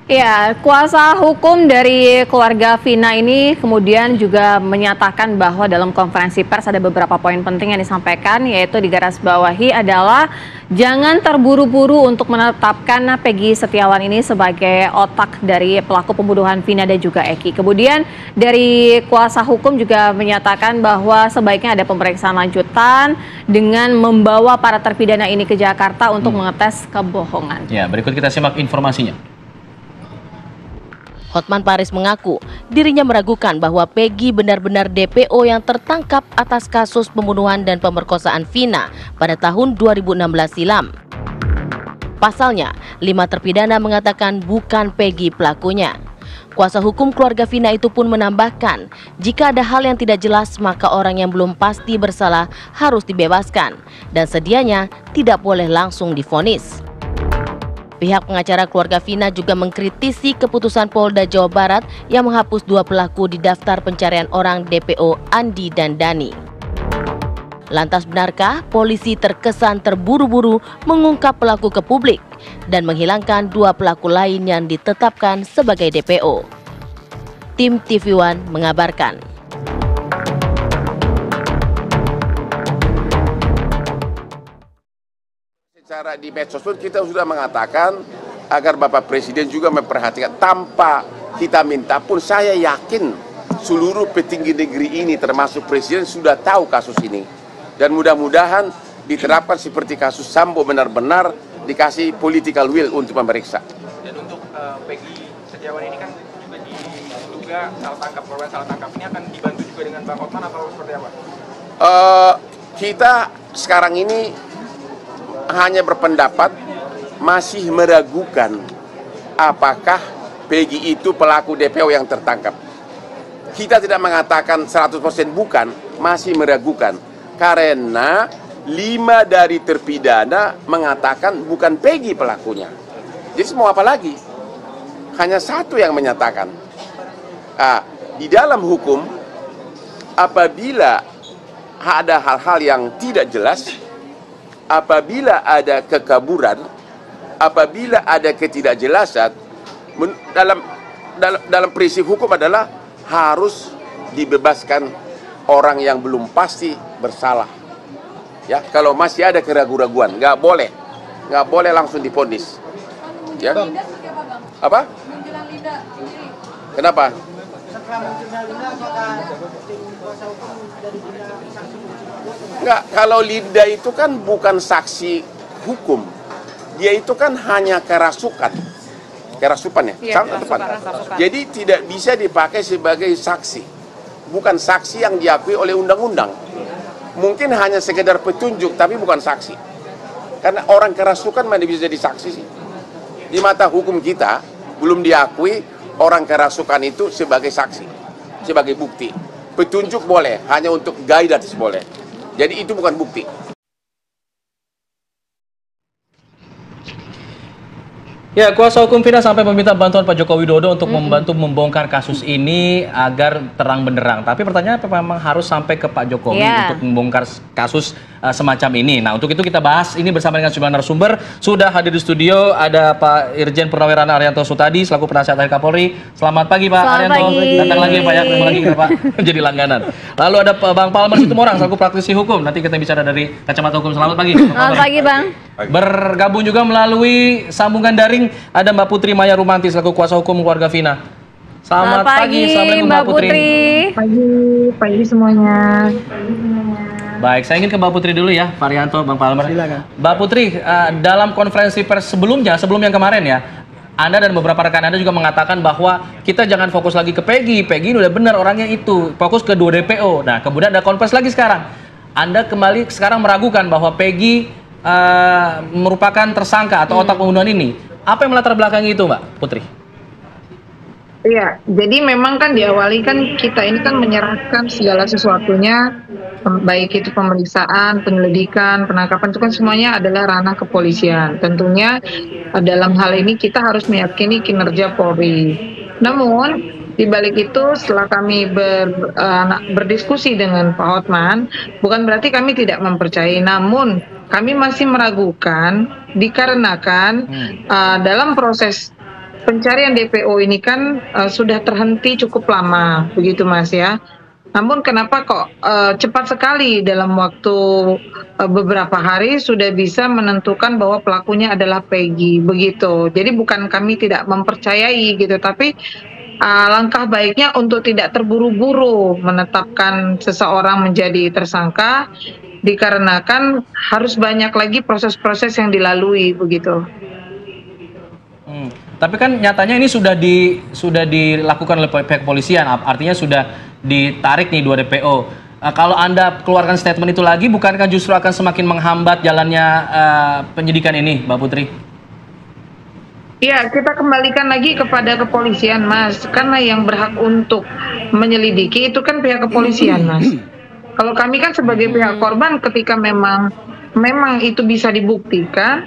Ya, kuasa hukum dari keluarga Vina ini kemudian juga menyatakan bahwa dalam konferensi pers ada beberapa poin penting yang disampaikan, yaitu digarisbawahi adalah jangan terburu-buru untuk menetapkan Peggy Setiawan ini sebagai otak dari pelaku pembunuhan Vina dan juga Eki. Kemudian dari kuasa hukum juga menyatakan bahwa sebaiknya ada pemeriksaan lanjutan dengan membawa para terpidana ini ke Jakarta untuk mengetes kebohongan. Ya, berikut kita simak informasinya. Hotman Paris mengaku dirinya meragukan bahwa Peggy benar-benar DPO yang tertangkap atas kasus pembunuhan dan pemerkosaan Vina pada tahun 2016 silam. Pasalnya, 5 terpidana mengatakan bukan Peggy pelakunya. Kuasa hukum keluarga Vina itu pun menambahkan, jika ada hal yang tidak jelas maka orang yang belum pasti bersalah harus dibebaskan dan sedianya tidak boleh langsung divonis. Pihak pengacara keluarga Vina juga mengkritisi keputusan Polda Jawa Barat yang menghapus 2 pelaku di daftar pencarian orang DPO Andi dan Dani. Lantas benarkah polisi terkesan terburu-buru mengungkap pelaku ke publik dan menghilangkan 2 pelaku lain yang ditetapkan sebagai DPO? Tim TV One mengabarkan. Secara di medsos pun kita sudah mengatakan agar Bapak Presiden juga memperhatikan, tanpa kita minta pun saya yakin seluruh petinggi negeri ini termasuk Presiden sudah tahu kasus ini. Dan mudah-mudahan diterapkan seperti kasus Sambo, benar-benar dikasih political will untuk memeriksa. Dan untuk Peggy Setiawan ini kan juga diduga korban salah tangkap ini akan dibantu juga dengan Bang Hotman atau seperti apa? Kita sekarang ini hanya berpendapat masih meragukan apakah Peggy itu pelaku DPO yang tertangkap. Kita tidak mengatakan 100% bukan, masih meragukan. Karena 5 dari terpidana mengatakan bukan Peggy pelakunya. Jadi mau apa lagi? Hanya 1 yang menyatakan. Di dalam hukum, apabila ada hal-hal yang tidak jelas, apabila ada kekaburan, apabila ada ketidakjelasan, dalam prinsip hukum adalah harus dibebaskan orang yang belum pasti bersalah. Ya, kalau masih ada keraguan-raguan, nggak boleh langsung divonis. Ya. Apa? Kenapa? Enggak, kalau Linda itu kan bukan saksi hukum. Dia itu kan hanya kerasukan ya? Iya, Sangat tepat. Jadi tidak bisa dipakai sebagai saksi. Bukan saksi yang diakui oleh undang-undang. Mungkin hanya sekedar petunjuk, tapi bukan saksi. Karena orang kerasukan mana bisa jadi saksi sih? Di mata hukum kita, belum diakui orang kerasukan itu sebagai saksi, sebagai bukti. Petunjuk boleh, hanya untuk guidance boleh. Jadi itu bukan bukti. Ya, kuasa hukum Vina sampai meminta bantuan Pak Joko Widodo untuk membantu membongkar kasus ini agar terang benderang. Tapi pertanyaannya memang harus sampai ke Pak Jokowi untuk membongkar kasus semacam ini. Nah, untuk itu kita bahas ini bersama dengan sejumlah narasumber. Sudah hadir di studio ada Pak Irjen Purnawirawan Arianto Sutadi selaku penasihat ahli Kapolri. Selamat pagi Pak Arianto. Datang lagi Pak, ya ketemu lagi kita Pak. Jadi langganan. Lalu ada Bang Palmer Situmorang selaku praktisi hukum. Nanti kita bicara dari kacamata hukum. Selamat pagi. Selamat pagi Bang. Bergabung juga melalui sambungan daring ada Mbak Putri Maya Rumanti selaku kuasa hukum keluarga Vina. Selamat pagi. Assalamualaikum Mbak Putri. Pagi semuanya. Baik, saya ingin ke Mbak Putri dulu ya, Pak Arianto, Bang Palmer. Silakan. Mbak Putri, dalam konferensi pers sebelum yang kemarin ya, Anda dan beberapa rekan Anda juga mengatakan bahwa kita jangan fokus lagi ke Peggy. Peggy udah benar orangnya itu, fokus ke 2 DPO. Nah, kemudian ada konferensi lagi sekarang. Anda kembali sekarang meragukan bahwa Peggy merupakan tersangka atau otak pembunuhan ini. Apa yang melatar belakangi itu, Mbak Putri? Iya, jadi memang kan diawali kan kita ini kan menyerahkan segala sesuatunya, baik itu pemeriksaan, penyelidikan, penangkapan itu kan semuanya adalah ranah kepolisian. Tentunya dalam hal ini kita harus meyakini kinerja Polri. Namun di balik itu setelah kami berdiskusi dengan Pak Hotman, bukan berarti kami tidak mempercayai, namun kami masih meragukan dikarenakan dalam proses pencarian DPO ini kan sudah terhenti cukup lama, begitu Mas ya. Namun kenapa kok cepat sekali dalam waktu beberapa hari sudah bisa menentukan bahwa pelakunya adalah Peggy, begitu. Jadi bukan kami tidak mempercayai gitu, tapi langkah baiknya untuk tidak terburu-buru menetapkan seseorang menjadi tersangka, dikarenakan harus banyak lagi proses-proses yang dilalui, begitu. Tapi kan nyatanya ini sudah dilakukan oleh pihak kepolisian, artinya sudah ditarik nih 2 DPO. Kalau Anda keluarkan statement itu lagi, bukankah justru akan semakin menghambat jalannya penyidikan ini, Mbak Putri? Iya, kita kembalikan lagi kepada kepolisian, Mas. Karena yang berhak untuk menyelidiki itu kan pihak kepolisian, Mas. Kalau kami kan sebagai pihak korban, ketika memang itu bisa dibuktikan,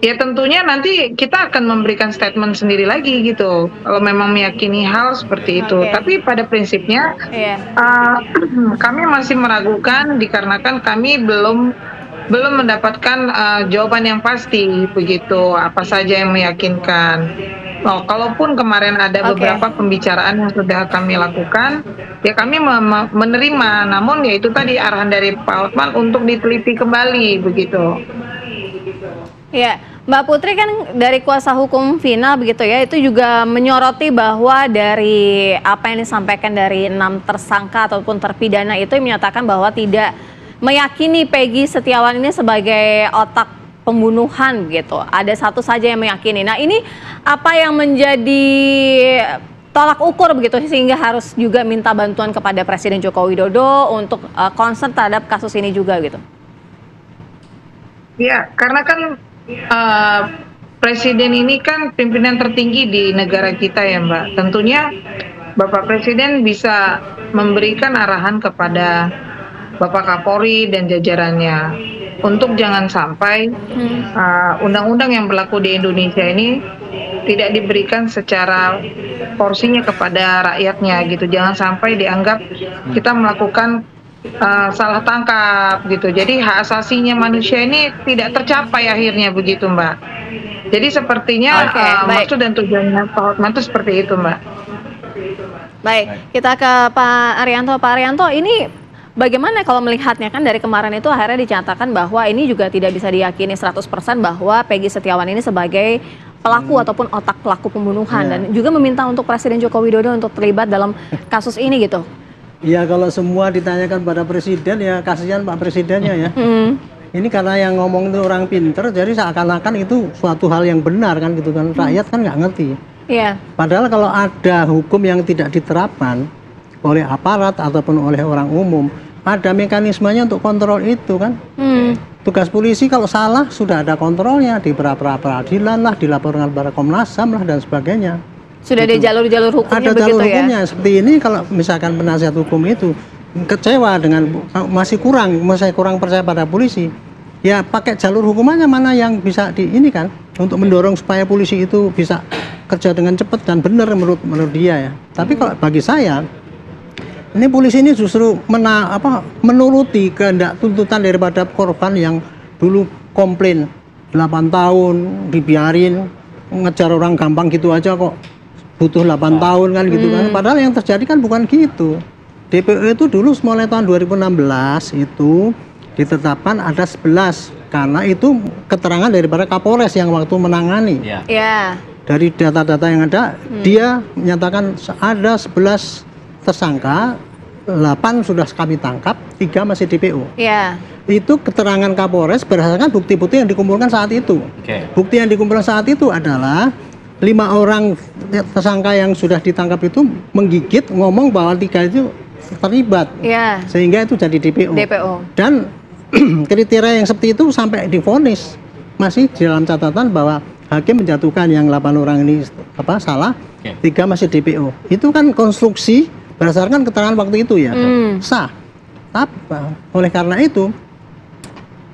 ya tentunya nanti kita akan memberikan statement sendiri lagi gitu. Kalau memang meyakini hal seperti itu. Tapi pada prinsipnya kami masih meragukan dikarenakan kami belum mendapatkan jawaban yang pasti, begitu, apa saja yang meyakinkan. Kalaupun kemarin ada beberapa pembicaraan yang sudah kami lakukan, ya kami menerima, namun ya itu tadi arahan dari Pak Hotman untuk diteliti kembali, begitu. Ya, Mbak Putri kan dari kuasa hukum Vina begitu ya, itu juga menyoroti bahwa dari apa yang disampaikan dari 6 tersangka ataupun terpidana itu menyatakan bahwa tidak meyakini Peggy Setiawan ini sebagai otak pembunuhan gitu. Ada satu saja yang meyakini. Nah, ini apa yang menjadi tolak ukur begitu sehingga harus juga minta bantuan kepada Presiden Joko Widodo untuk concern terhadap kasus ini juga gitu? Ya, karena kan Presiden ini kan pimpinan tertinggi di negara kita ya Mbak. Tentunya Bapak Presiden bisa memberikan arahan kepada Bapak Kapolri dan jajarannya untuk jangan sampai undang-undang yang berlaku di Indonesia ini tidak diberikan secara porsinya kepada rakyatnya gitu. Jangan sampai dianggap kita melakukan salah tangkap gitu. Jadi hak asasinya manusia ini tidak tercapai akhirnya, begitu Mbak. Jadi sepertinya maksud dan tujuannya Pak Hotman itu seperti itu Mbak. Baik, kita ke Pak Arianto. Pak Arianto, ini bagaimana kalau melihatnya, kan dari kemarin itu akhirnya dinyatakan bahwa ini juga tidak bisa diyakini 100% bahwa Peggy Setiawan ini sebagai pelaku ataupun otak pelaku pembunuhan, dan juga meminta untuk Presiden Joko Widodo untuk terlibat dalam kasus ini gitu. Ya, kalau semua ditanyakan pada Presiden ya kasihan Pak Presidennya ya. Ini karena yang ngomong itu orang pinter, jadi seakan-akan itu suatu hal yang benar kan gitu kan. Rakyat kan nggak ngerti. Padahal kalau ada hukum yang tidak diterapkan oleh aparat ataupun oleh orang umum, ada mekanismenya untuk kontrol itu kan. Tugas polisi kalau salah sudah ada kontrolnya di peradilan lah, dilaporkan kepada Komnas HAM lah dan sebagainya. Sudah ada jalur-jalur hukumnya, ada jalur hukumnya. Seperti ini kalau misalkan penasihat hukum itu kecewa dengan masih kurang percaya pada polisi, ya pakai jalur hukumannya mana yang bisa ini kan untuk mendorong supaya polisi itu bisa kerja dengan cepat dan benar menurut dia ya. Tapi kalau bagi saya ini polisi ini justru menuruti kehendak tuntutan daripada korban yang dulu komplain 8 tahun dibiarin, ngejar orang gampang gitu aja kok butuh 8 tahun kan gitu kan. Padahal yang terjadi kan bukan gitu. DPO itu dulu mulai tahun 2016 itu ditetapkan ada 11 karena itu keterangan daripada Kapolres yang waktu menangani. Dari data-data yang ada dia menyatakan ada 11 tersangka, 8 sudah kami tangkap, 3 masih DPO. Itu keterangan Kapolres berdasarkan bukti-bukti yang dikumpulkan saat itu. Bukti yang dikumpulkan saat itu adalah 5 orang tersangka yang sudah ditangkap itu menggigit, ngomong bahwa 3 itu terlibat, sehingga itu jadi DPO. Dan kriteria yang seperti itu sampai divonis masih di dalam catatan bahwa hakim menjatuhkan yang 8 orang ini salah, 3 masih DPO. Itu kan konstruksi berdasarkan keterangan waktu itu ya, sah. Tapi oleh karena itu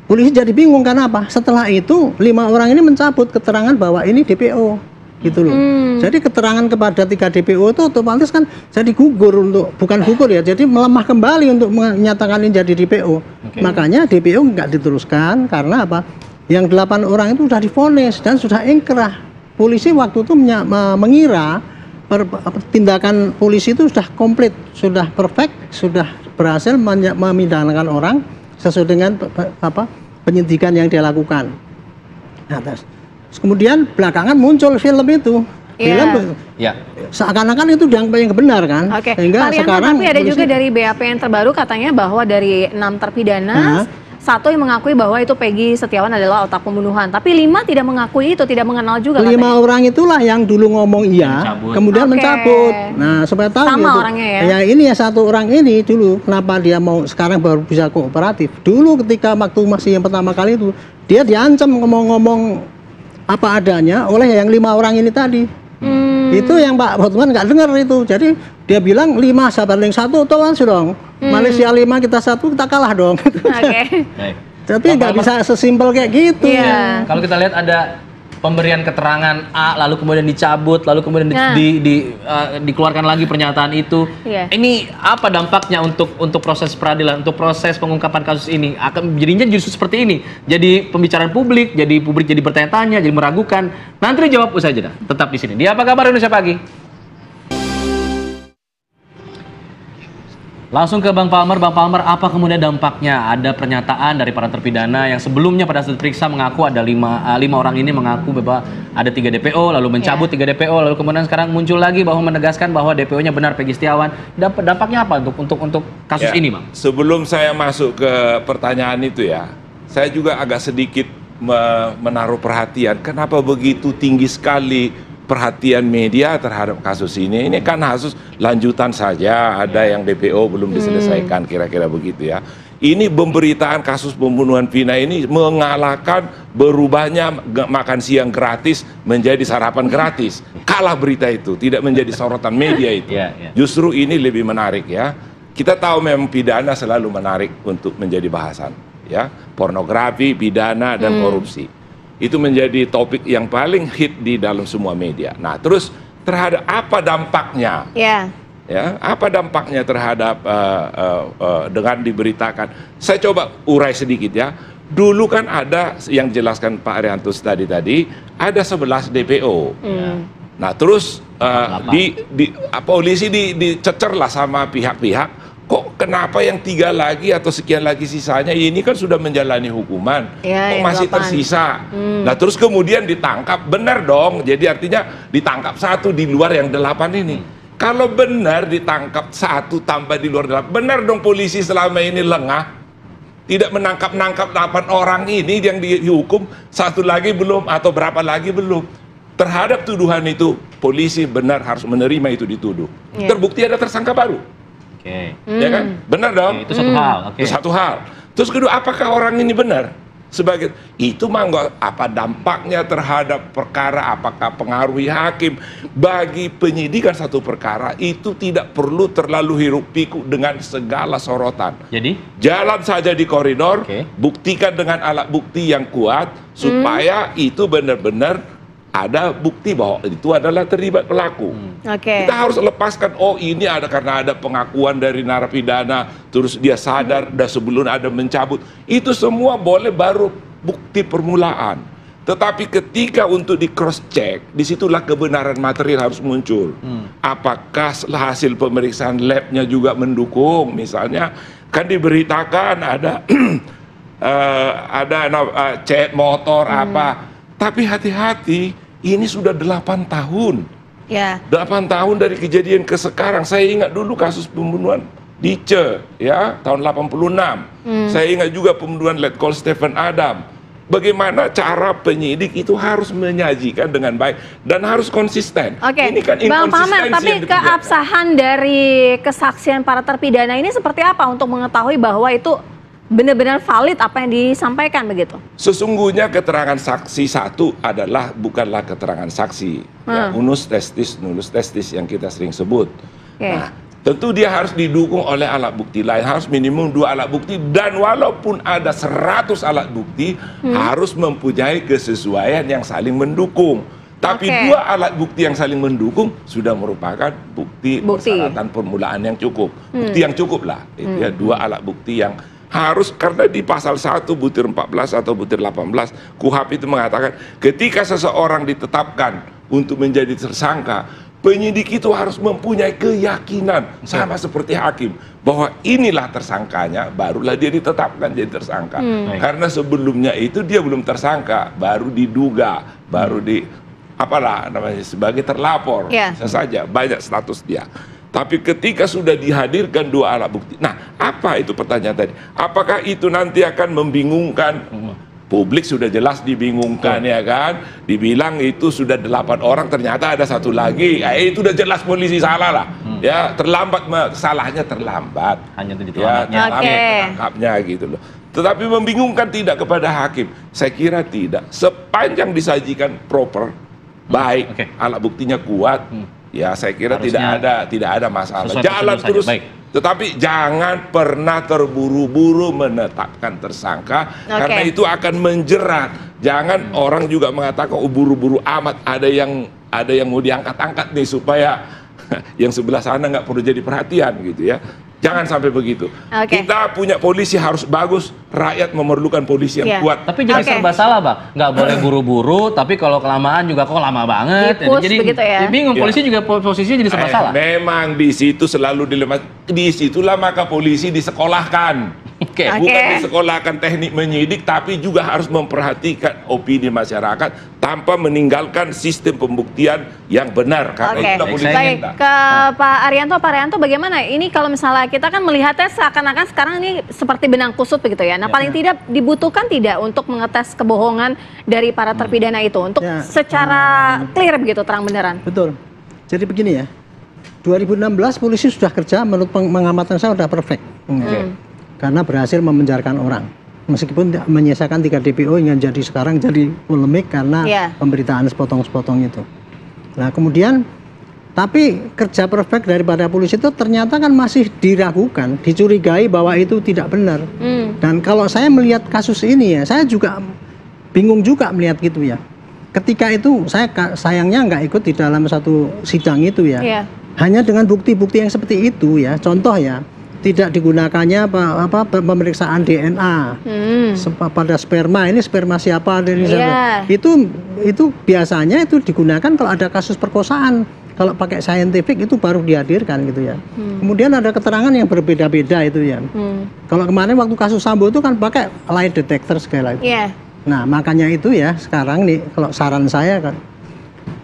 polisi jadi bingung karena apa? Setelah itu 5 orang ini mencabut keterangan bahwa ini DPO. Gitu loh. Jadi keterangan kepada 3 DPO itu otomatis kan jadi gugur bukan gugur ya, jadi melemah kembali untuk menyatakan ini jadi DPO. Makanya DPO nggak diteruskan karena apa? Yang 8 orang itu sudah divonis dan sudah ingkrah. polisi waktu itu mengira tindakan polisi itu sudah komplit, sudah perfect, sudah berhasil memidanakan orang sesuai dengan penyidikan yang dia lakukan. Nah, terus kemudian belakangan muncul film itu. Film seakan-akan itu yang benar kan. Sehingga sekarang tapi ada juga dari BAP yang terbaru katanya bahwa dari 6 terpidana 1 yang mengakui bahwa itu Peggy Setiawan adalah otak pembunuhan, tapi 5 tidak mengakui itu, tidak mengenal juga. 5 orang itulah yang dulu ngomong iya, kemudian mencabut. Nah, supaya tahu sama gitu. Orangnya ya ini ya 1 orang ini dulu kenapa dia mau sekarang baru bisa kooperatif. Dulu ketika waktu masih yang pertama kali itu dia diancam ngomong-ngomong apa adanya oleh yang 5 orang ini tadi. Itu yang Pak Hotman nggak dengar itu. Jadi dia bilang 5 banding 1 toleransi dong. Malaysia 5 kita 1 kita kalah dong. Tapi nggak bisa sesimpel kayak gitu. Kalau kita lihat ada pemberian keterangan A lalu kemudian dicabut, lalu kemudian dikeluarkan lagi pernyataan itu. Ini apa dampaknya untuk proses peradilan, untuk proses pengungkapan kasus ini? Akan jadinya justru seperti ini. Jadi pembicaraan publik jadi bertanya-tanya, jadi meragukan. Nanti dijawab usai jeda. Tetap di sini. Di Apa Kabar Indonesia Pagi. Langsung ke Bang Palmer. Bang Palmer, apa kemudian dampaknya? Ada pernyataan dari para terpidana yang sebelumnya pada saat diperiksa mengaku ada 5 orang ini mengaku bahwa ada 3 DPO, lalu mencabut 3 DPO, lalu kemudian sekarang muncul lagi bahwa menegaskan bahwa DPO-nya benar Peggy Setiawan. Dampaknya apa untuk kasus ini, Bang? Sebelum saya masuk ke pertanyaan itu ya, saya juga agak sedikit menaruh perhatian. Kenapa begitu tinggi sekali perhatian media terhadap kasus ini? Ini kan kasus lanjutan saja, ada yang DPO belum diselesaikan, kira-kira begitu ya. Ini pemberitaan kasus pembunuhan Vina ini mengalahkan berubahnya makan siang gratis menjadi sarapan gratis. Kalah berita itu, tidak menjadi sorotan media itu. Justru ini lebih menarik ya. Kita tahu memang pidana selalu menarik untuk menjadi bahasan ya. Pornografi, pidana, dan korupsi. Itu menjadi topik yang paling hit di dalam semua media. Nah, terus terhadap apa dampaknya? Ya, apa dampaknya terhadap dengan diberitakan? Saya coba urai sedikit ya. Dulu kan ada yang jelaskan Pak Ariantus tadi ada 11 DPO. Nah, terus polisi dicecerlah sama pihak-pihak. Kok kenapa yang 3 lagi atau sekian lagi sisanya ini kan sudah menjalani hukuman, kok masih tersisa? Nah, terus kemudian ditangkap, benar dong, jadi artinya ditangkap 1 di luar yang 8 ini. Kalau benar ditangkap 1 tambah di luar 8, benar dong polisi selama ini lengah, tidak menangkap 8 orang ini yang dihukum, 1 lagi belum atau berapa lagi belum. Terhadap tuduhan itu, polisi benar harus menerima itu dituduh. Terbukti ada tersangka baru. Ya kan? Benar dong? Itu satu hal. Itu satu hal. Terus kedua, apakah orang ini benar? Sebagai itu mangga apa dampaknya terhadap perkara, apakah pengaruhi hakim? Bagi penyidikan satu perkara itu tidak perlu terlalu hiruk pikuk dengan segala sorotan. Jadi jalan saja di koridor, buktikan dengan alat bukti yang kuat supaya itu benar-benar ada bukti bahwa itu adalah terlibat pelaku. Kita harus lepaskan, oh ini ada karena ada pengakuan dari narapidana, terus dia sadar, dan sebelum ada mencabut. Itu semua boleh baru bukti permulaan. Tetapi ketika untuk di cross check, disitulah kebenaran material harus muncul. Apakah hasil pemeriksaan labnya juga mendukung? Misalnya kan diberitakan ada cat motor apa. Tapi hati-hati. Ini sudah 8 tahun. 8 tahun dari kejadian ke sekarang. Saya ingat dulu kasus pembunuhan Dice, ya, tahun 86. Saya ingat juga pembunuhan Letkol Stephen Adam. Bagaimana cara penyidik itu harus menyajikan dengan baik dan harus konsisten. Ini kan Bang Palmer, tapi keabsahan dari kesaksian para terpidana ini seperti apa untuk mengetahui bahwa itu benar-benar valid apa yang disampaikan begitu? Sesungguhnya keterangan saksi 1 adalah bukanlah keterangan saksi. Ya, unus testis, nullus testis yang kita sering sebut. Nah, tentu dia harus didukung oleh alat bukti lain, harus minimum 2 alat bukti, dan walaupun ada 100 alat bukti, harus mempunyai kesesuaian yang saling mendukung. Tapi 2 alat bukti yang saling mendukung sudah merupakan bukti persyaratan permulaan yang cukup. Bukti yang cukup lah. Itu ya, 2 alat bukti yang Harus, karena di pasal 1 butir 14 atau butir 18 KUHP itu mengatakan ketika seseorang ditetapkan untuk menjadi tersangka, penyidik itu harus mempunyai keyakinan sama seperti hakim bahwa inilah tersangkanya, barulah dia ditetapkan jadi tersangka. Karena sebelumnya itu dia belum tersangka, baru diduga, baru apalah namanya, sebagai terlapor, bisa saja banyak status dia. Tapi ketika sudah dihadirkan 2 alat bukti, nah apa itu pertanyaan tadi? Apakah itu nanti akan membingungkan? Publik sudah jelas dibingungkan, ya kan? Dibilang itu sudah 8 orang, ternyata ada 1 lagi. Itu udah jelas polisi salah lah. Ya, terlambat, salahnya terlambat. Hanya itu ya, menangkapnya gitu loh. Tetapi membingungkan tidak kepada hakim? Saya kira tidak. Sepanjang disajikan proper, baik, alat buktinya kuat, ya saya kira tidak ada masalah. Jalan terus, tetapi jangan pernah terburu-buru menetapkan tersangka, karena itu akan menjerat. Jangan orang juga mengatakan buru-buru amat, ada yang mau diangkat-angkat nih supaya yang sebelah sana nggak perlu jadi perhatian gitu ya. Jangan sampai begitu. Kita punya polisi harus bagus, rakyat memerlukan polisi yang kuat. Tapi jadi serba salah, Bang. Nggak boleh buru-buru, tapi kalau kelamaan juga kok lama banget. Jadi bingung, polisi juga posisinya jadi serba salah. Memang di situ selalu dilema. Di situlah maka polisi disekolahkan. Bukan disekolahkan teknik menyidik, tapi juga harus memperhatikan opini masyarakat tanpa meninggalkan sistem pembuktian yang benar. Karena itulah polisi kita. Ke Pak Arianto, bagaimana? Ini kalau misalnya kita kan melihatnya seakan-akan sekarang ini seperti benang kusut begitu ya. Nah, paling tidak dibutuhkan tidak untuk mengetes kebohongan dari para terpidana itu untuk secara clear begitu, terang benderang. Betul. Jadi begini ya. 2016 polisi sudah kerja, menurut pengamatan saya sudah perfect. Karena berhasil memenjarakan orang. Meskipun menyisakan 3 DPO yang jadi sekarang jadi polemik karena pemberitaan sepotong-sepotong itu. Nah, kemudian tapi kerja perfect daripada polisi itu ternyata kan masih diragukan, dicurigai bahwa itu tidak benar. Dan kalau saya melihat kasus ini ya, saya juga bingung juga melihat gitu ya. Ketika itu saya sayangnya nggak ikut di dalam satu sidang itu ya. Hanya dengan bukti-bukti yang seperti itu ya, contoh ya, tidak digunakannya pemeriksaan DNA pada sperma, ini sperma siapa dari itu biasanya itu digunakan kalau ada kasus perkosaan. Kalau pakai scientific itu baru dihadirkan gitu ya. Kemudian ada keterangan yang berbeda-beda itu ya. Kalau kemarin waktu kasus Sambo itu kan pakai lie detector segala itu. Nah, makanya itu ya sekarang nih kalau saran saya kan,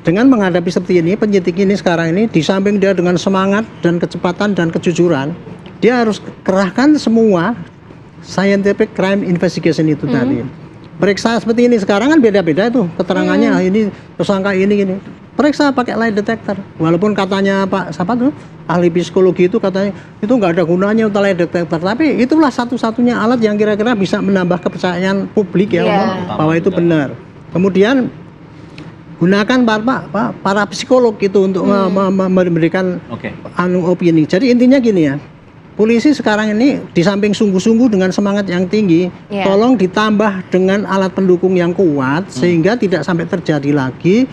dengan menghadapi seperti ini, penyidik ini sekarang ini di samping dia dengan semangat dan kecepatan dan kejujuran, dia harus kerahkan semua scientific crime investigation itu tadi. Periksa seperti ini sekarang kan beda-beda itu keterangannya, ini tersangka ini. Periksa pakai lie detector. Walaupun katanya Pak siapa tuh ahli psikologi itu katanya itu nggak ada gunanya untuk lie detector, tapi itulah satu-satunya alat yang kira-kira bisa menambah kepercayaan publik ya bahwa itu benar. Kemudian gunakan para psikolog itu untuk memberikan opini. Jadi intinya gini ya. Polisi sekarang ini di samping sungguh-sungguh dengan semangat yang tinggi, tolong ditambah dengan alat pendukung yang kuat sehingga tidak sampai terjadi lagi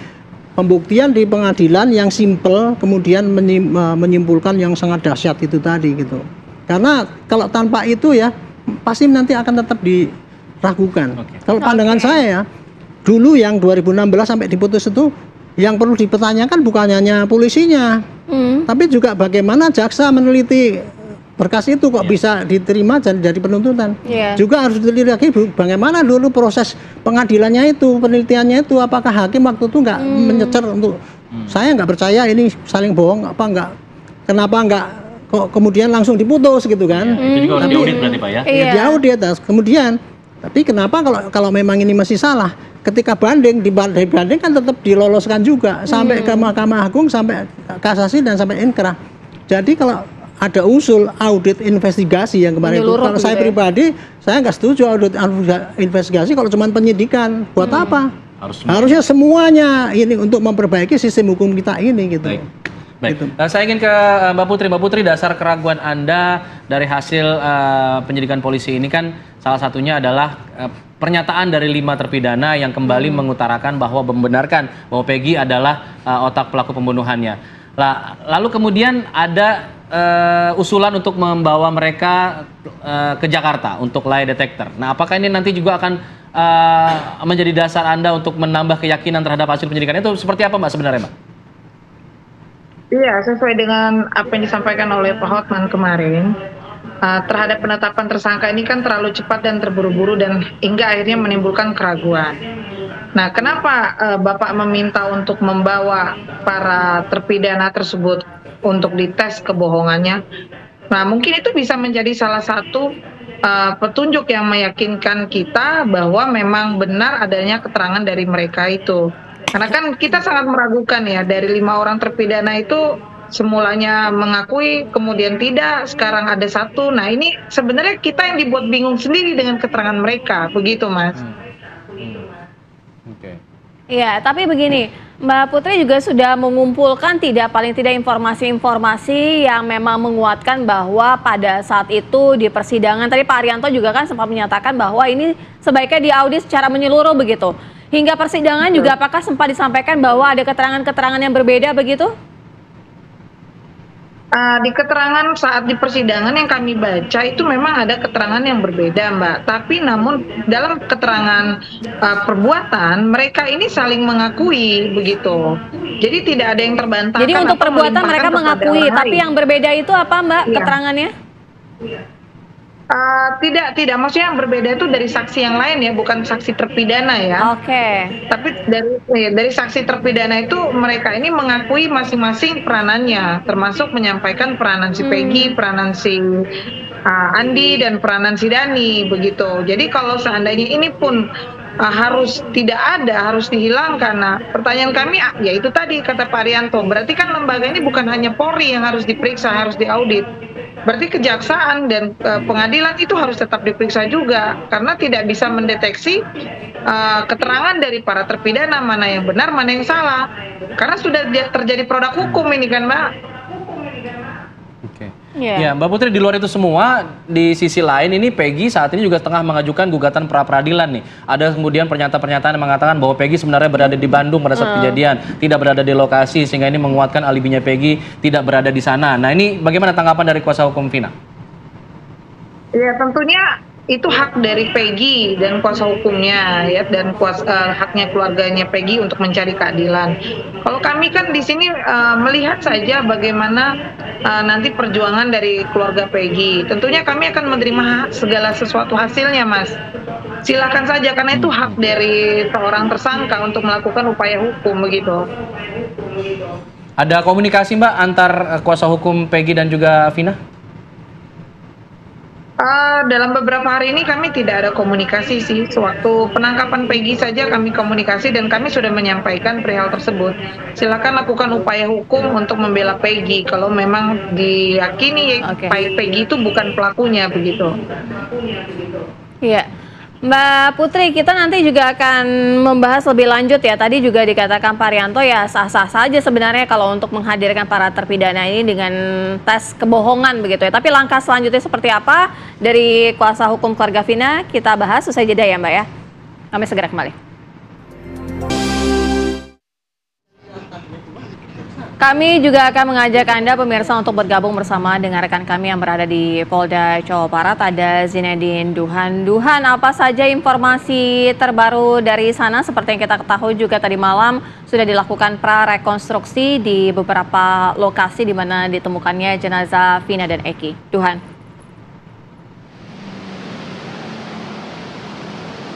pembuktian di pengadilan yang simpel kemudian menyimpulkan yang sangat dahsyat itu tadi gitu. Karena kalau tanpa itu ya pasti nanti akan tetap diragukan. Kalau pandangan saya ya, dulu yang 2016 sampai diputus itu yang perlu dipertanyakan bukan hanya polisinya, tapi juga bagaimana jaksa meneliti berkas itu kok bisa diterima jadi penuntutan. Juga harus diteliti lagi bagaimana dulu proses pengadilannya itu, penelitiannya itu, apakah hakim waktu itu nggak menyecer untuk saya nggak percaya ini saling bohong apa nggak, kenapa nggak kok kemudian langsung diputus gitu kan. Itu juga harus diaudit berarti Pak ya? Diaudit. Kemudian tapi kenapa kalau memang ini masih salah, ketika banding kan tetap diloloskan juga sampai ke Mahkamah Agung, sampai kasasi dan sampai inkrah. Jadi kalau ada usul audit investigasi yang kemarin itu, kalau saya pribadi saya nggak setuju audit investigasi kalau cuma penyidikan. Buat apa? Harusnya semuanya ini untuk memperbaiki sistem hukum kita ini gitu. Baik. Saya ingin ke Mbak Putri. Mbak Putri, dasar keraguan Anda dari hasil penyidikan polisi ini kan salah satunya adalah pernyataan dari 5 terpidana yang kembali mengutarakan bahwa membenarkan bahwa Peggy adalah otak pelaku pembunuhannya. Lalu kemudian ada usulan untuk membawa mereka ke Jakarta untuk lie detector. Nah, apakah ini nanti juga akan menjadi dasar Anda untuk menambah keyakinan terhadap hasil penyidikan itu seperti apa, Mbak, sebenarnya, Mbak? Iya, sesuai dengan apa yang disampaikan oleh Pak Hotman kemarin, terhadap penetapan tersangka ini kan terlalu cepat dan terburu-buru dan hingga akhirnya menimbulkan keraguan. Nah, kenapa Bapak meminta untuk membawa para terpidana tersebut untuk dites kebohongannya? Nah, mungkin itu bisa menjadi salah satu petunjuk yang meyakinkan kita bahwa memang benar adanya keterangan dari mereka itu. Karena kan kita sangat meragukan ya, dari 5 orang terpidana itu semulanya mengakui, kemudian tidak, sekarang ada 1. Nah, ini sebenarnya kita yang dibuat bingung sendiri dengan keterangan mereka, begitu, Mas. Iya, tapi begini, Mbak Putri juga sudah mengumpulkan paling tidak informasi-informasi yang memang menguatkan bahwa pada saat itu di persidangan, tadi Pak Arianto juga kan sempat menyatakan bahwa ini sebaiknya diaudit secara menyeluruh begitu. Hingga persidangan juga apakah sempat disampaikan bahwa ada keterangan-keterangan yang berbeda begitu? Di keterangan saat di persidangan yang kami baca itu memang ada keterangan yang berbeda, Mbak. Tapi namun dalam keterangan perbuatan mereka ini saling mengakui begitu. Jadi tidak ada yang terbantahkan. Jadi untuk perbuatan mereka mengakui, tapi yang berbeda itu apa, Mbak, keterangannya? Tidak. Maksudnya yang berbeda itu dari saksi yang lain ya, bukan saksi terpidana ya. Oke. Tapi dari saksi terpidana itu mereka ini mengakui masing-masing peranannya, termasuk menyampaikan peranan si Peggy, peranan si Andi, dan peranan si Dani begitu. Jadi kalau seandainya ini pun harus tidak ada, harus dihilangkan. Nah, pertanyaan kami ya itu tadi kata Pak Arianto, berarti kan lembaga ini bukan hanya Polri yang harus diperiksa, harus diaudit. Berarti kejaksaan dan pengadilan itu harus tetap diperiksa juga, karena tidak bisa mendeteksi keterangan dari para terpidana mana yang benar, mana yang salah. Karena sudah terjadi produk hukum ini kan, Mbak. Ya, Mbak Putri, di luar itu semua, di sisi lain ini Peggy saat ini juga tengah mengajukan gugatan pra-peradilan nih. Ada kemudian pernyataan-pernyataan yang mengatakan bahwa Peggy sebenarnya berada di Bandung pada saat kejadian, tidak berada di lokasi, sehingga ini menguatkan alibinya Peggy tidak berada di sana. Nah, ini bagaimana tanggapan dari kuasa hukum Vina? Ya, tentunya itu hak dari Peggy dan kuasa hukumnya ya, dan haknya keluarganya Peggy untuk mencari keadilan. Kalau kami kan di sini melihat saja bagaimana nanti perjuangan dari keluarga Peggy. Tentunya kami akan menerima segala sesuatu hasilnya, Mas. Silakan saja, karena itu hak dari seorang tersangka untuk melakukan upaya hukum begitu. Ada komunikasi, Mbak, antar kuasa hukum Peggy dan juga Vina? Dalam beberapa hari ini kami tidak ada komunikasi sih. Sewaktu penangkapan Peggy saja kami komunikasi dan kami sudah menyampaikan perihal tersebut. Silakan lakukan upaya hukum untuk membela Peggy kalau memang diyakini Peggy itu bukan pelakunya begitu. Iya. Mbak Putri, kita nanti juga akan membahas lebih lanjut ya. Tadi juga dikatakan Pak Arianto ya sah-sah saja sebenarnya kalau untuk menghadirkan para terpidana ini dengan tes kebohongan begitu ya. Tapi langkah selanjutnya seperti apa dari kuasa hukum keluarga Vina kita bahas usai jeda ya, Mbak ya. Kami segera kembali. Kami juga akan mengajak Anda pemirsa untuk bergabung bersama dengan rekan kami yang berada di Polda Jawa Barat. Ada Zinedine Duhan. Duhan, apa saja informasi terbaru dari sana? Seperti yang kita ketahui juga tadi malam sudah dilakukan prarekonstruksi di beberapa lokasi di mana ditemukannya jenazah Vina dan Eki. Duhan.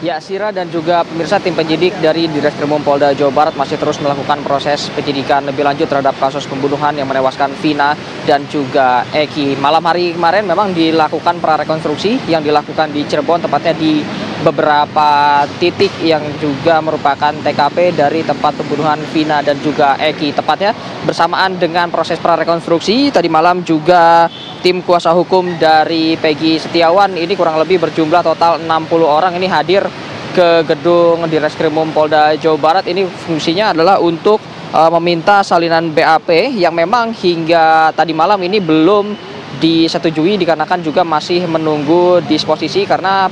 Ya, Sira dan juga pemirsa, tim penyidik dari Direskrimum Polda Jawa Barat masih terus melakukan proses penyidikan lebih lanjut terhadap kasus pembunuhan yang menewaskan Vina dan juga Eki. Malam hari kemarin memang dilakukan prarekonstruksi yang dilakukan di Cirebon, tepatnya di beberapa titik yang juga merupakan TKP dari tempat pembunuhan Vina dan juga Eki. Tepatnya bersamaan dengan proses prarekonstruksi, tadi malam juga tim kuasa hukum dari Peggy Setiawan ini kurang lebih berjumlah total 60 orang ini hadir ke gedung Direskrimum Polda Jawa Barat. Ini fungsinya adalah untuk meminta salinan BAP yang memang hingga tadi malam ini belum disetujui dikarenakan juga masih menunggu disposisi karena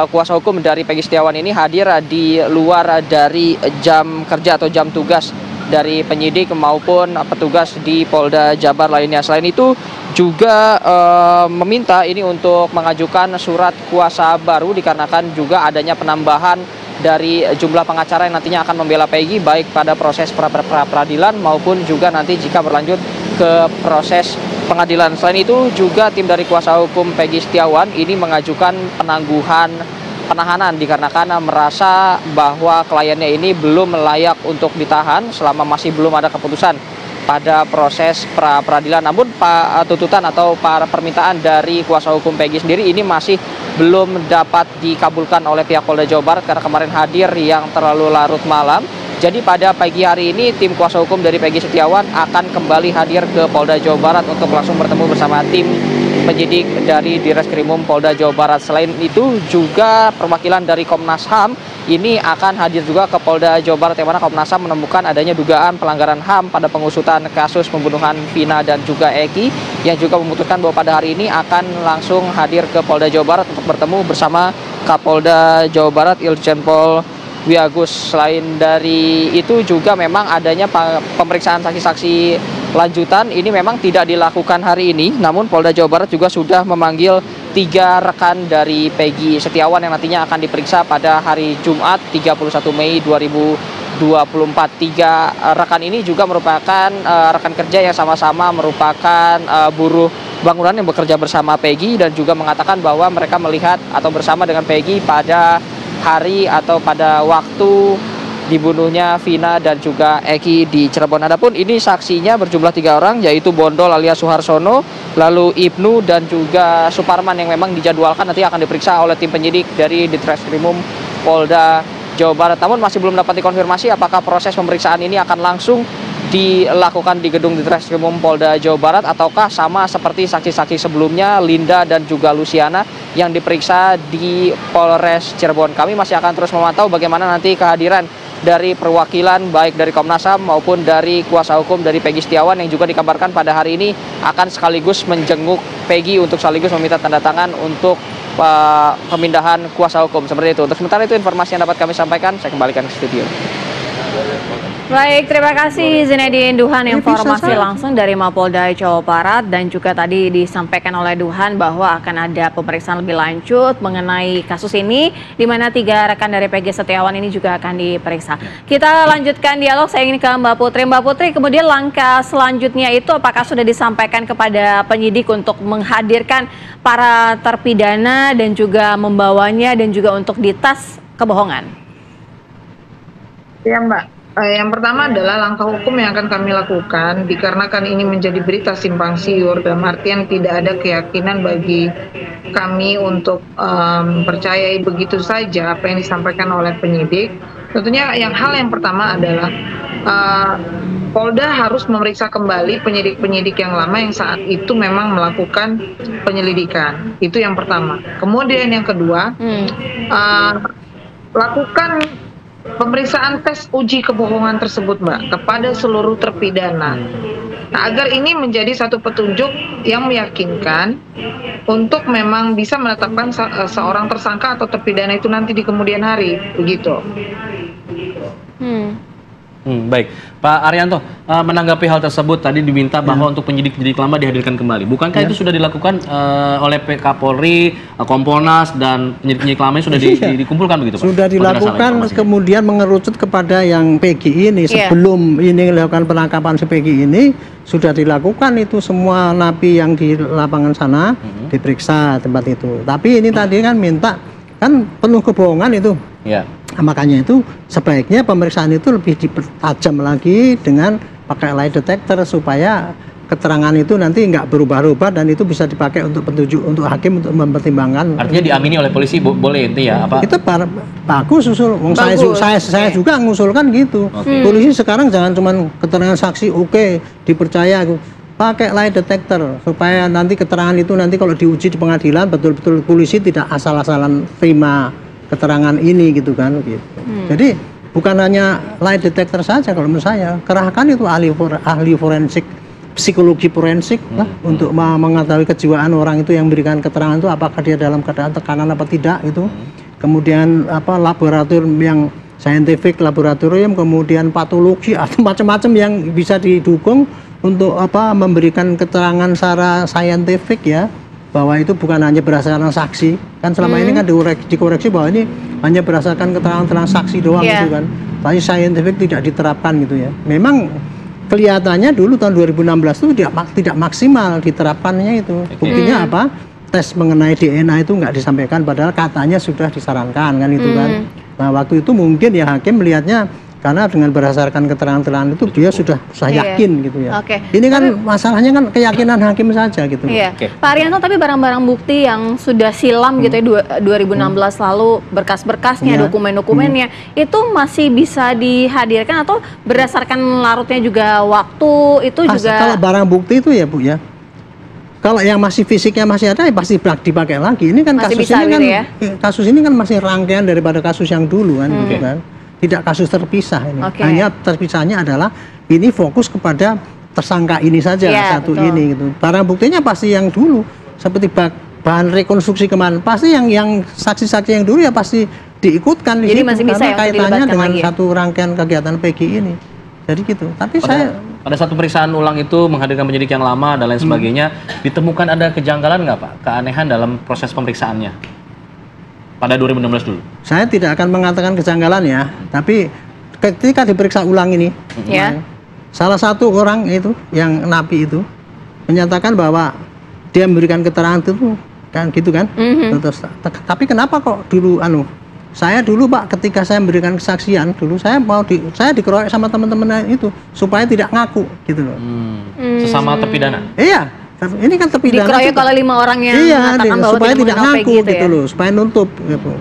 kuasa hukum dari Peggy Setiawan ini hadir di luar dari jam kerja atau jam tugas dari penyidik maupun petugas di Polda Jabar lainnya. Selain itu juga meminta ini untuk mengajukan surat kuasa baru dikarenakan juga adanya penambahan dari jumlah pengacara yang nantinya akan membela Peggy baik pada proses pra-peradilan maupun juga nanti jika berlanjut ke proses pengadilan. Selain itu juga tim dari kuasa hukum Peggy Setiawan ini mengajukan penahanan dikarenakan merasa bahwa kliennya ini belum layak untuk ditahan selama masih belum ada keputusan pada proses pra-peradilan. Namun tuntutan atau permintaan dari kuasa hukum Peggy sendiri ini masih belum dapat dikabulkan oleh pihak Polda Jawa Barat karena kemarin hadir yang terlalu larut malam. Jadi pada pagi hari ini tim kuasa hukum dari Peggy Setiawan akan kembali hadir ke Polda Jawa Barat untuk langsung bertemu bersama tim penyidik dari Direskrimum Polda Jawa Barat. Selain itu juga perwakilan dari Komnas HAM ini akan hadir juga ke Polda Jawa Barat, yang mana Komnas HAM menemukan adanya dugaan pelanggaran HAM pada pengusutan kasus pembunuhan Vina dan juga Eki, yang juga memutuskan bahwa pada hari ini akan langsung hadir ke Polda Jawa Barat untuk bertemu bersama Kapolda Jawa Barat Irjen Pol Wiagus. Selain dari itu juga memang adanya pemeriksaan saksi-saksi lanjutan ini memang tidak dilakukan hari ini, namun Polda Jawa Barat juga sudah memanggil 3 rekan dari Peggy Setiawan yang nantinya akan diperiksa pada hari Jumat 31 Mei 2024. 3 rekan ini juga merupakan rekan kerja yang sama-sama merupakan buruh bangunan yang bekerja bersama Peggy dan juga mengatakan bahwa mereka melihat atau bersama dengan Peggy pada hari atau pada waktu dibunuhnya Vina dan juga Eki di Cirebon. Adapun ini saksinya berjumlah 3 orang, yaitu Bondol alias Suharsono, lalu Ibnu dan juga Suparman yang memang dijadwalkan nanti akan diperiksa oleh tim penyidik dari Ditreskrimum Polda Jawa Barat. Namun masih belum dapat dikonfirmasi apakah proses pemeriksaan ini akan langsung dilakukan di gedung Ditreskrimum Polda Jawa Barat ataukah sama seperti saksi-saksi sebelumnya Linda dan juga Luciana yang diperiksa di Polres Cirebon. Kami masih akan terus memantau bagaimana nanti kehadiran dari perwakilan baik dari Komnas HAM maupun dari kuasa hukum dari Peggy Setiawan yang juga dikabarkan pada hari ini akan sekaligus menjenguk Peggy untuk sekaligus meminta tanda tangan untuk pemindahan kuasa hukum seperti itu. Untuk sementara itu informasi yang dapat kami sampaikan, saya kembalikan ke studio. Baik, terima kasih Zinedine Duhan informasi langsung dari Mapolda Jawa Barat, dan juga tadi disampaikan oleh Duhan bahwa akan ada pemeriksaan lebih lanjut mengenai kasus ini, di mana 3 rekan dari Peggy Setiawan ini juga akan diperiksa. Kita lanjutkan dialog, saya ingin ke Mbak Putri. Mbak Putri, kemudian langkah selanjutnya itu apakah sudah disampaikan kepada penyidik untuk menghadirkan para terpidana dan juga membawanya dan juga untuk dites kebohongan? Ya Mbak. Yang pertama adalah langkah hukum yang akan kami lakukan dikarenakan ini menjadi berita simpang siur, dalam artian tidak ada keyakinan bagi kami untuk percayai begitu saja apa yang disampaikan oleh penyidik. Tentunya hal yang pertama adalah Polda harus memeriksa kembali penyidik-penyidik yang lama yang saat itu memang melakukan penyelidikan. Itu yang pertama. Kemudian yang kedua, lakukan pemeriksaan tes uji kebohongan tersebut, Mbak, kepada seluruh terpidana. Nah, agar ini menjadi satu petunjuk yang meyakinkan untuk memang bisa menetapkan seorang tersangka atau terpidana itu nanti di kemudian hari, begitu. Baik, Pak Arianto, menanggapi hal tersebut tadi diminta bahwa untuk penyidik-penyidik lama dihadirkan kembali. Bukankah itu sudah dilakukan oleh Kapolri, Kompolnas dan penyidik-penyidik lama sudah dikumpulkan begitu, Pak? Sudah dilakukan, kemudian mengerucut kepada yang Peggy ini. Sebelum ini dilakukan penangkapan si Peggy ini, sudah dilakukan itu semua napi yang di lapangan sana diperiksa tempat itu. Tapi ini tadi kan minta, kan penuh kebohongan itu. Nah, makanya itu sebaiknya pemeriksaan itu lebih dipertajam lagi dengan pakai lie detector supaya keterangan itu nanti nggak berubah-ubah dan itu bisa dipakai untuk petunjuk untuk hakim untuk mempertimbangkan. Artinya diamini oleh polisi boleh itu ya? Apa? Itu bagus usul. Saya juga mengusulkan gitu. Polisi sekarang jangan cuma keterangan saksi dipercaya. Pakai lie detector supaya nanti keterangan itu nanti kalau diuji di pengadilan betul-betul polisi tidak asal-asalan terima keterangan ini gitu kan gitu. Jadi bukan hanya lie detector saja kalau menurut saya, kerahkan itu ahli forensik, psikologi forensik lah untuk mengetahui kejiwaan orang itu yang memberikan keterangan itu apakah dia dalam keadaan tekanan apa tidak itu. Kemudian laboratorium yang scientific laboratorium, kemudian patologi, atau macam-macam yang bisa didukung untuk memberikan keterangan secara saintifik ya, bahwa itu bukan hanya berdasarkan saksi. Kan selama ini kan dikoreksi bahwa ini hanya berdasarkan keterangan saksi doang gitu kan. Tapi saintifik tidak diterapkan gitu ya. Memang kelihatannya dulu tahun 2016 itu tidak maksimal diterapkannya itu. Buktinya apa? Tes mengenai DNA itu nggak disampaikan, padahal katanya sudah disarankan kan itu kan. Nah waktu itu mungkin ya hakim melihatnya karena dengan berdasarkan keterangan-keterangan itu dia sudah yakin gitu ya. Ini kan masalahnya kan keyakinan hakim saja gitu. Pak Arianto, tapi barang-barang bukti yang sudah silam gitu ya 2016 lalu, berkas-berkasnya, dokumen-dokumennya itu masih bisa dihadirkan atau berdasarkan larutnya juga waktu itu juga? Kalau barang bukti itu ya Bu ya, kalau yang masih fisiknya masih ada ya pasti dipakai lagi. Ini kan kasus ini kan kasus ini kan masih rangkaian daripada kasus yang dulu kan gitu kan. Tidak kasus terpisah ini. Hanya terpisahnya adalah ini fokus kepada tersangka ini saja satu ini gitu. Barang buktinya pasti yang dulu seperti bahan rekonstruksi kemarin pasti yang saksi-saksi yang dulu ya pasti diikutkan di situ. Masih bisa karena kaitannya dengan satu rangkaian kegiatan Peggy ini. Jadi gitu. Tapi pada satu periksaan ulang itu menghadirkan penyidik yang lama dan lain sebagainya, ditemukan ada kejanggalan nggak Pak? Keanehan dalam proses pemeriksaannya? Pada 2016 dulu. Saya tidak akan mengatakan kejanggalan ya, tapi ketika diperiksa ulang ini, salah satu orang itu yang napi itu menyatakan bahwa dia memberikan keterangan itu kan gitu kan. Terus, tapi kenapa kok dulu saya dulu Pak ketika saya memberikan kesaksian dulu saya dikeroyok sama teman-teman itu supaya tidak ngaku gitu loh. Sesama terpidana. Iya. Ini kan terpidana dikeroyok kalau 5 orang yang mengatakan bahwa supaya tidak ngaku gitu loh, supaya nutup gitu.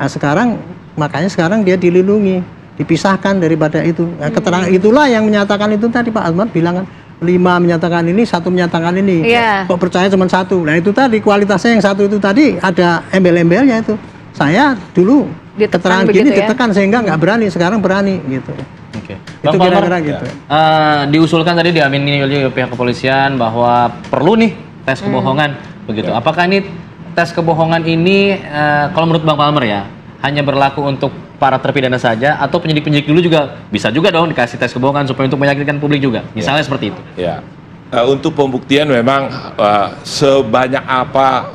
Nah sekarang makanya sekarang dia dilindungi, dipisahkan daripada itu. Nah, keterangan itulah yang menyatakan itu tadi Pak Azman bilang kan 5 menyatakan ini, 1 menyatakan ini. Kok percaya cuma 1? Nah itu tadi kualitasnya yang 1 itu tadi ada embel-embelnya itu. Saya dulu keterangan gini ditekan sehingga nggak berani, sekarang berani gitu. Itu kira-kira gitu. Diusulkan tadi diamini oleh pihak kepolisian bahwa perlu nih tes kebohongan begitu. Apakah ini tes kebohongan ini kalau menurut Bang Palmer ya hanya berlaku untuk para terpidana saja atau penyidik-penyidik dulu juga bisa juga dong dikasih tes kebohongan supaya untuk meyakinkan publik juga, misalnya seperti itu? Ya. Untuk pembuktian memang sebanyak apa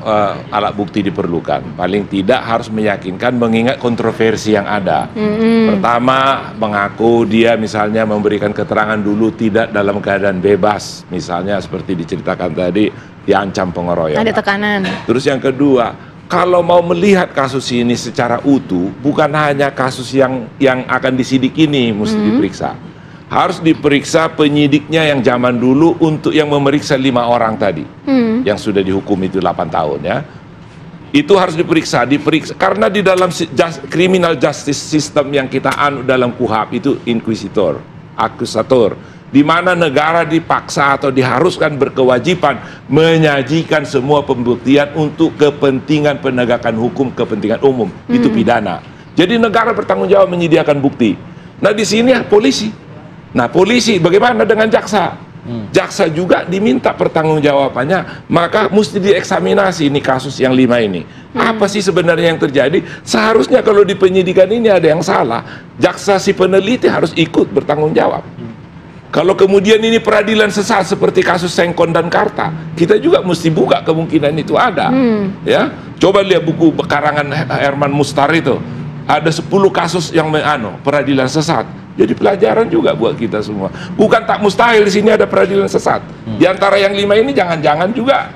alat bukti diperlukan. Paling tidak harus meyakinkan mengingat kontroversi yang ada. Pertama, mengaku dia misalnya memberikan keterangan dulu tidak dalam keadaan bebas. Misalnya seperti diceritakan tadi, diancam pengeroyokan. Ada tekanan. Terus yang kedua, kalau mau melihat kasus ini secara utuh, bukan hanya kasus yang akan disidik ini mesti diperiksa. Harus diperiksa penyidiknya yang zaman dulu untuk yang memeriksa 5 orang tadi, yang sudah dihukum itu 8 tahun ya. Itu harus diperiksa karena di dalam criminal justice system yang kita anut dalam KUHP itu inquisitor, akusator, di mana negara dipaksa atau diharuskan berkewajiban menyajikan semua pembuktian untuk kepentingan penegakan hukum, kepentingan umum, itu pidana. Jadi negara bertanggung jawab menyediakan bukti. Nah di sini polisi. Nah polisi bagaimana dengan jaksa? Jaksa juga diminta pertanggungjawabannya, maka mesti dieksaminasi ini kasus yang 5 ini. Apa sih sebenarnya yang terjadi? Seharusnya kalau di penyidikan ini ada yang salah, jaksa si peneliti harus ikut bertanggung jawab. Kalau kemudian ini peradilan sesat seperti kasus Sengkon dan Karta, kita juga mesti buka kemungkinan itu ada. Ya, coba lihat buku karangan Herman Mustar itu, ada 10 kasus yang peradilan sesat. Jadi pelajaran juga buat kita semua. Bukan tak mustahil di sini ada peradilan sesat. Di antara yang 5 ini jangan-jangan juga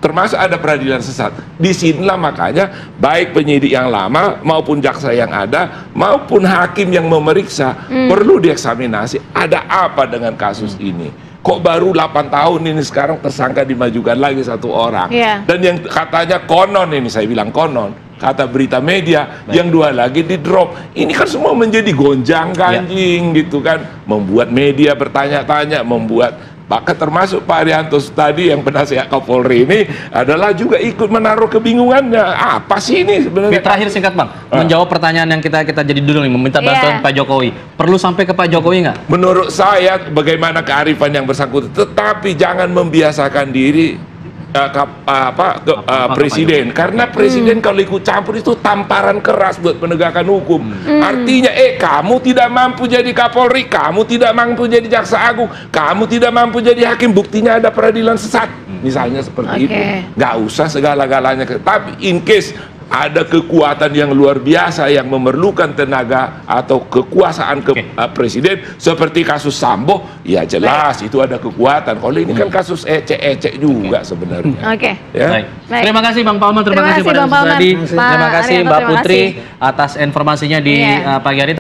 termasuk ada peradilan sesat. Disinilah makanya baik penyidik yang lama maupun jaksa yang ada maupun hakim yang memeriksa perlu dieksaminasi. Ada apa dengan kasus ini? Kok baru 8 tahun ini sekarang tersangka dimajukan lagi 1 orang? Dan yang katanya konon ini, saya bilang konon, kata berita media, yang 2 lagi di drop. Ini kan semua menjadi gonjang ganjing gitu kan, membuat media bertanya-tanya, membuat bahkan termasuk Pak Arianto tadi yang penasihat Kapolri ini adalah juga ikut menaruh kebingungannya. Apa sih ini sebenarnya? Terakhir singkat Bang, menjawab pertanyaan yang kita jadi dulu nih, meminta bantuan Pak Jokowi. Perlu sampai ke Pak Jokowi nggak? Menurut saya bagaimana kearifan yang bersangkutan, tetapi jangan membiasakan diri presiden, karena presiden kalau ikut campur itu tamparan keras buat penegakan hukum. Artinya kamu tidak mampu jadi Kapolri, kamu tidak mampu jadi Jaksa Agung, kamu tidak mampu jadi hakim, buktinya ada peradilan sesat, misalnya seperti itu. Nggak usah segala-galanya, tapi in case ada kekuatan yang luar biasa yang memerlukan tenaga atau kekuasaan presiden seperti kasus Sambo, ya jelas itu ada kekuatan. Kalau ini kan kasus ecek-ecek juga sebenarnya. Ya. Terima kasih Bang Palma, terima kasih pada Mas Adi, terima kasih Mbak Putri atas informasinya di pagi hari.